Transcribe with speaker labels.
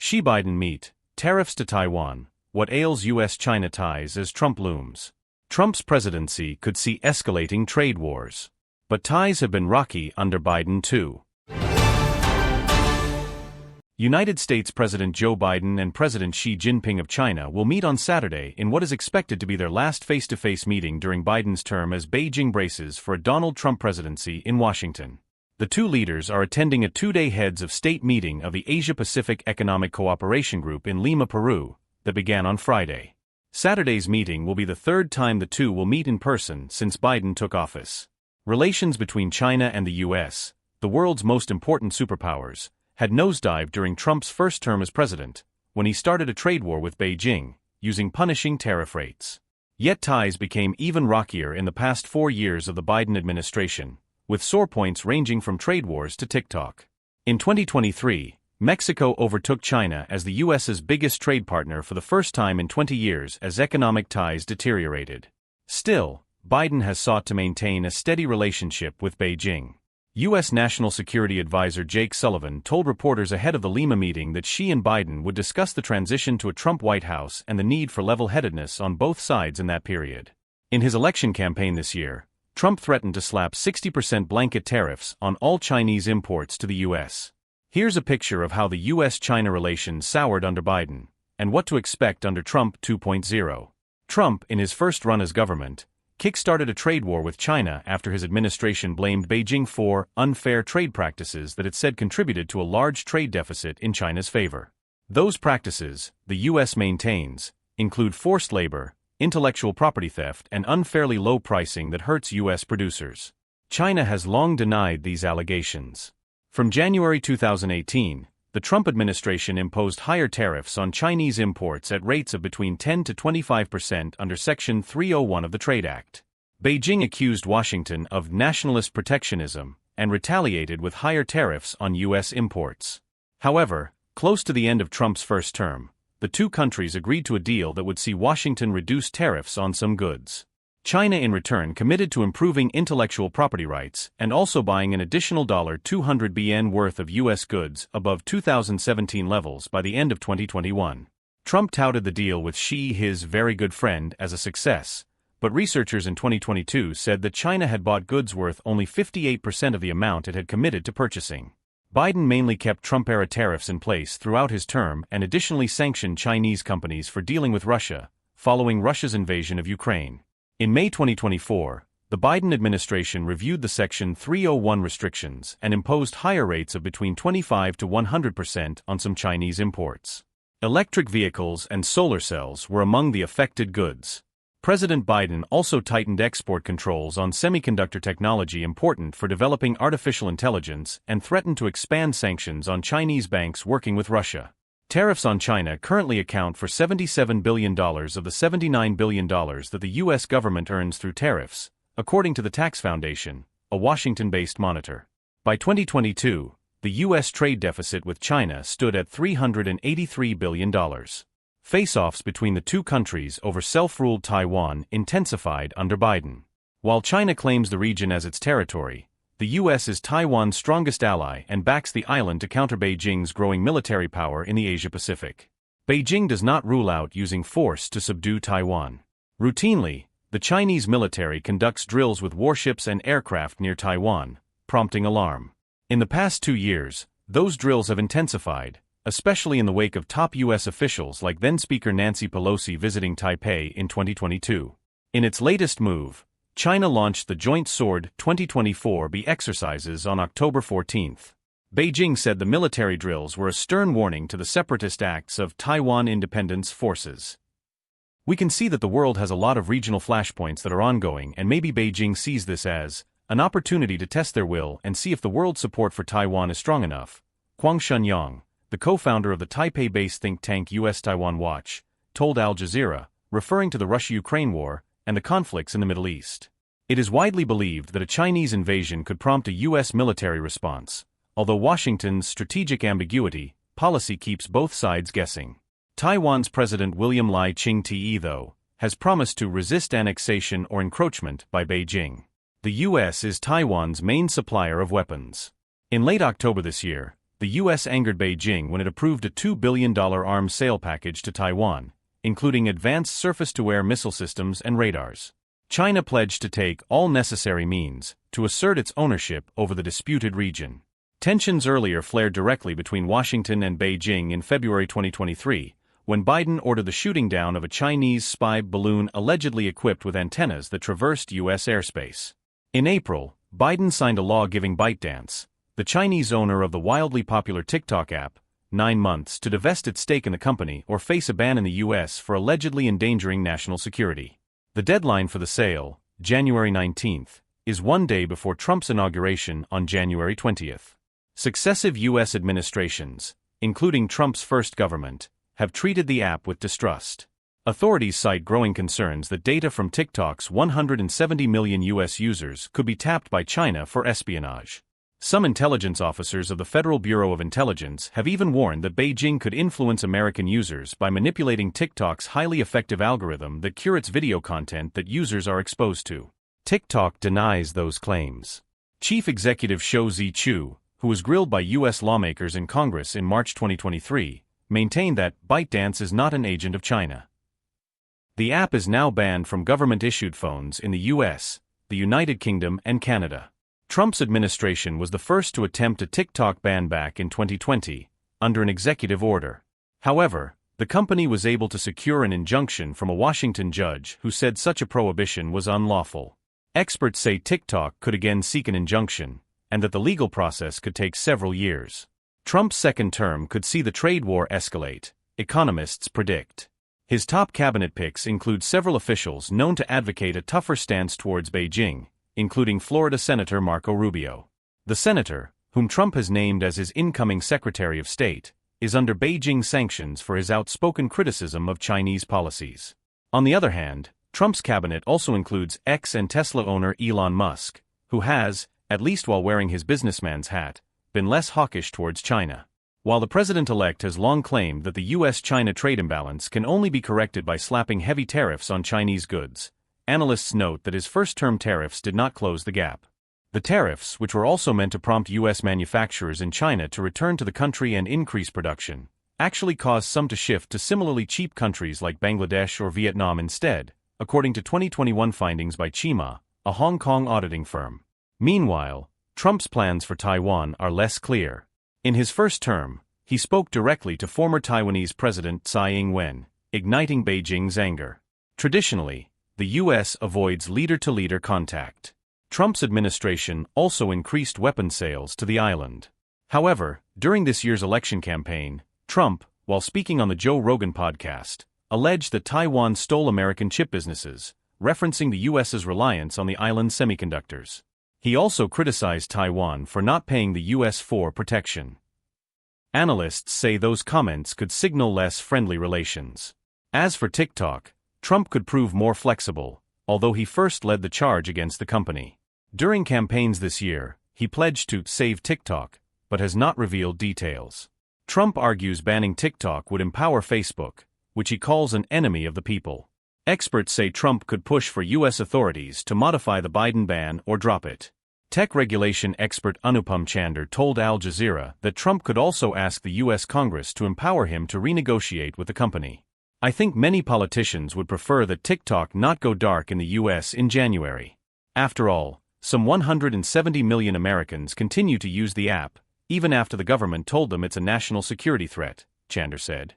Speaker 1: Xi-Biden meet, tariffs to Taiwan, what ails U.S.-China ties as Trump looms. Trump's presidency could see escalating trade wars. But ties have been rocky under Biden too. United States President Joe Biden and President Xi Jinping of China will meet on Saturday in what is expected to be their last face-to-face meeting during Biden's term as Beijing braces for a Donald Trump presidency in Washington. The two leaders are attending a two-day heads of state meeting of the Asia-Pacific Economic Cooperation Group in Lima, Peru, that began on Friday. Saturday's meeting will be the third time the two will meet in person since Biden took office. Relations between China and the U.S., the world's most important superpowers, had nosedived during Trump's first term as president, when he started a trade war with Beijing, using punishing tariff rates. Yet ties became even rockier in the past 4 years of the Biden administration, with sore points ranging from trade wars to TikTok. In 2023, Mexico overtook China as the U.S.'s biggest trade partner for the first time in 20 years as economic ties deteriorated. Still, Biden has sought to maintain a steady relationship with Beijing. U.S. National Security Advisor Jake Sullivan told reporters ahead of the Lima meeting that Xi and Biden would discuss the transition to a Trump White House and the need for level-headedness on both sides in that period. In his election campaign this year, Trump threatened to slap 60% blanket tariffs on all Chinese imports to the U.S. Here's a picture of how the U.S.-China relations soured under Biden, and what to expect under Trump 2.0. Trump, in his first run as government, kick-started a trade war with China after his administration blamed Beijing for unfair trade practices that it said contributed to a large trade deficit in China's favor. Those practices, the U.S. maintains, include forced labor, intellectual property theft, and unfairly low pricing that hurts U.S. producers. China has long denied these allegations. From January 2018, the Trump administration imposed higher tariffs on Chinese imports at rates of between 10 to 25% under Section 301 of the Trade Act. Beijing accused Washington of nationalist protectionism and retaliated with higher tariffs on U.S. imports. However, close to the end of Trump's first term, the two countries agreed to a deal that would see Washington reduce tariffs on some goods. China in return committed to improving intellectual property rights and also buying an additional $200 billion worth of U.S. goods above 2017 levels by the end of 2021. Trump touted the deal with Xi, his very good friend, as a success, but researchers in 2022 said that China had bought goods worth only 58% of the amount it had committed to purchasing. Biden mainly kept Trump-era tariffs in place throughout his term and additionally sanctioned Chinese companies for dealing with Russia, following Russia's invasion of Ukraine. In May 2024, the Biden administration reviewed the Section 301 restrictions and imposed higher rates of between 25 to 100% on some Chinese imports. Electric vehicles and solar cells were among the affected goods. President Biden also tightened export controls on semiconductor technology important for developing artificial intelligence and threatened to expand sanctions on Chinese banks working with Russia. Tariffs on China currently account for $77 billion of the $79 billion that the U.S. government earns through tariffs, according to the Tax Foundation, a Washington-based monitor. By 2022, the U.S. trade deficit with China stood at $383 billion. Face-offs between the two countries over self-ruled Taiwan intensified under Biden. While China claims the region as its territory, the U.S. is Taiwan's strongest ally and backs the island to counter Beijing's growing military power in the Asia-Pacific. Beijing does not rule out using force to subdue Taiwan. Routinely, the Chinese military conducts drills with warships and aircraft near Taiwan, prompting alarm. In the past 2 years, those drills have intensified, especially in the wake of top U.S. officials like then-Speaker Nancy Pelosi visiting Taipei in 2022. In its latest move, China launched the Joint Sword 2024B exercises on October 14. Beijing said the military drills were a stern warning to the separatist acts of Taiwan Independence Forces. We can see that the world has a lot of regional flashpoints that are ongoing, and maybe Beijing sees this as an opportunity to test their will and see if the world's support for Taiwan is strong enough. Huang Shenyang, the co-founder of the Taipei-based think tank U.S. Taiwan Watch, told Al Jazeera, referring to the Russia-Ukraine war and the conflicts in the Middle East. It is widely believed that a Chinese invasion could prompt a U.S. military response, although Washington's strategic ambiguity policy keeps both sides guessing. Taiwan's President William Lai Ching-te, though, has promised to resist annexation or encroachment by Beijing. The U.S. is Taiwan's main supplier of weapons. In late October this year, The U.S. angered Beijing when it approved a $2 billion arms sale package to Taiwan, including advanced surface-to-air missile systems and radars. China pledged to take all necessary means to assert its ownership over the disputed region. Tensions earlier flared directly between Washington and Beijing in February 2023, when Biden ordered the shooting down of a Chinese spy balloon allegedly equipped with antennas that traversed U.S. airspace. In April, Biden signed a law giving ByteDance, the Chinese owner of the wildly popular TikTok app, 9 months to divest its stake in the company or face a ban in the U.S. for allegedly endangering national security. The deadline for the sale, January 19th, is 1 day before Trump's inauguration on January 20th. Successive U.S. administrations, including Trump's first government, have treated the app with distrust. Authorities cite growing concerns that data from TikTok's 170 million U.S. users could be tapped by China for espionage. Some intelligence officers of the Federal Bureau of Intelligence have even warned that Beijing could influence American users by manipulating TikTok's highly effective algorithm that curates video content that users are exposed to. TikTok denies those claims. Chief Executive Shou Zichu, who was grilled by U.S. lawmakers in Congress in March 2023, maintained that ByteDance is not an agent of China. The app is now banned from government-issued phones in the U.S., the United Kingdom, and Canada. Trump's administration was the first to attempt a TikTok ban back in 2020, under an executive order. However, the company was able to secure an injunction from a Washington judge who said such a prohibition was unlawful. Experts say TikTok could again seek an injunction, and that the legal process could take several years. Trump's second term could see the trade war escalate, economists predict. His top cabinet picks include several officials known to advocate a tougher stance towards Beijing, including Florida Senator Marco Rubio. The senator, whom Trump has named as his incoming Secretary of State, is under Beijing sanctions for his outspoken criticism of Chinese policies. On the other hand, Trump's cabinet also includes X and Tesla owner Elon Musk, who has, at least while wearing his businessman's hat, been less hawkish towards China. While the president-elect has long claimed that the U.S.-China trade imbalance can only be corrected by slapping heavy tariffs on Chinese goods, analysts note that his first-term tariffs did not close the gap. The tariffs, which were also meant to prompt U.S. manufacturers in China to return to the country and increase production, actually caused some to shift to similarly cheap countries like Bangladesh or Vietnam instead, according to 2021 findings by Chima, a Hong Kong auditing firm. Meanwhile, Trump's plans for Taiwan are less clear. In his first term, he spoke directly to former Taiwanese President Tsai Ing-wen, igniting Beijing's anger. Traditionally, the U.S. avoids leader-to-leader contact. Trump's administration also increased weapon sales to the island. However, during this year's election campaign, Trump, while speaking on the Joe Rogan podcast, alleged that Taiwan stole American chip businesses, referencing the U.S.'s reliance on the island's semiconductors. He also criticized Taiwan for not paying the U.S. for protection. Analysts say those comments could signal less friendly relations. As for TikTok, Trump could prove more flexible, although he first led the charge against the company. During campaigns this year, he pledged to save TikTok, but has not revealed details. Trump argues banning TikTok would empower Facebook, which he calls an enemy of the people. Experts say Trump could push for U.S. authorities to modify the Biden ban or drop it. Tech regulation expert Anupam Chandra told Al Jazeera that Trump could also ask the U.S. Congress to empower him to renegotiate with the company. I think many politicians would prefer that TikTok not go dark in the U.S. in January. After all, some 170 million Americans continue to use the app, even after the government told them it's a national security threat, Chandra said.